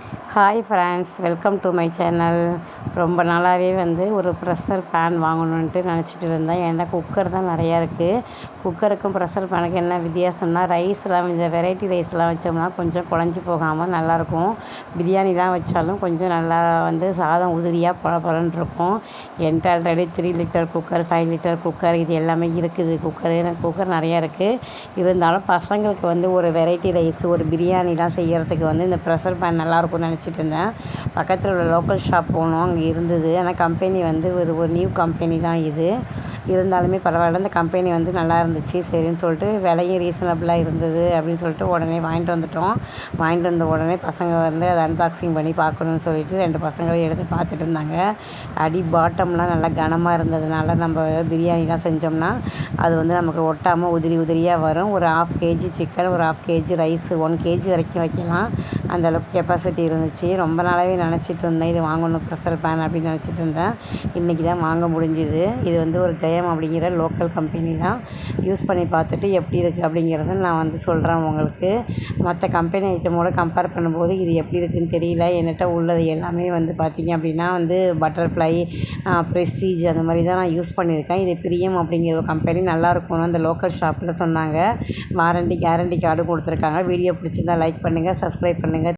Hi friends, welcome to my channel. ரொம்ப நாளாகவே ஒரு ப்ரெஷர் பேன் வாங்கணுன்ட்டு நினச்சிட்டு இருந்தேன். ஏன்னா குக்கர் தான் நிறையா இருக்குது. குக்கருக்கும் ப்ரெஷர் பேனுக்கும் என்ன வித்தியாசம்னா, ரைஸ்லாம் இந்த வெரைட்டி ரைஸ்லாம் வச்சோம்னா கொஞ்சம் குழஞ்சி போகாமல் நல்லாயிருக்கும். பிரியாணிலாம் வச்சாலும் கொஞ்சம் நல்லா சாதம் உதிரியாக பளபளன்னு இருக்கும். என்கிட்ட already 3 litre cooker, 5 litre cooker இது எல்லாமே இருக்குது. குக்கர் நிறையா இருக்குது. இருந்தாலும் பசங்களுக்கு ஒரு வெரைட்டி ரைஸ், ஒரு பிரியாணிலாம் செய்கிறதுக்கு இந்த ப்ரெஷர் பேன் நல்லாயிருக்கும்னு நினச்சிட்டு இருந்தேன். பக்கத்தில் உள்ள லோக்கல் ஷாப் போனோம், அங்கே இருந்தது. ஆனால் கம்பெனி ஒரு நியூ கம்பெனி தான் இது. இருந்தாலுமே பரவாயில்ல, இந்த கம்பெனி நல்லா இருந்துச்சு. சரின்னு சொல்லிட்டு விலையும் ரீசனபிளாக இருந்தது அப்படின்னு சொல்லிட்டு உடனே வாங்கிட்டு வந்துட்டோம். வாங்கிட்டு வந்த உடனே பசங்க அதை அன்பாக்சிங் பண்ணி பார்க்கணுன்னு சொல்லிட்டு 2 பசங்களும் எடுத்து பார்த்துட்டு இருந்தாங்க. பாட்டம்லாம் நல்லா கனமாக இருந்ததுனால நம்ம பிரியாணிலாம் செஞ்சோம்னா அது நமக்கு ஒட்டாமல் உதிரியாக வரும். ஒரு 1/2 kg சிக்கன், ஒரு 1/2 kg ரைஸ், 1 kg வரைக்கும் வைக்கலாம். அந்தளவுக்கு கெப்பாசிட்டி இருந்துச்சு. ரொம்ப நாளாகவே நினச்சிட்டு இருந்தேன், இது வாங்கணும் ப்ரெஷர் பேன் அப்படின்னு நினச்சிட்டு இருந்தேன். இன்றைக்கி தான் வாங்க முடிஞ்சுது. இது ஒரு ஜெயம் அப்படிங்கிற லோக்கல் கம்பெனி தான். யூஸ் பண்ணி பார்த்துட்டு எப்படி இருக்குது அப்படிங்கிறத நான் சொல்கிறேன் உங்களுக்கு. மற்ற கம்பெனி ஐட்டமோடு கம்பேர் பண்ணும்போது இது எப்படி இருக்குதுன்னு தெரியல. என்கிட்ட உள்ளது எல்லாமே பார்த்திங்க அப்படின்னா பட்டர்ஃப்ளை, ப்ரெஸ்டீஜ் அந்த மாதிரி தான் நான் யூஸ் பண்ணியிருக்கேன். இது பிரியம் அப்படிங்கிற ஒரு கம்பெனி நல்லாயிருக்கும்னு அந்த லோக்கல் ஷாப்பில் சொன்னாங்க. வாரண்டி கேரண்டி கார்டும் கொடுத்துருக்காங்க. வீடியோ பிடிச்சிருந்தா லைக் பண்ணுங்கள், சப்ஸ்கிரைப் பண்ணுங்கள்.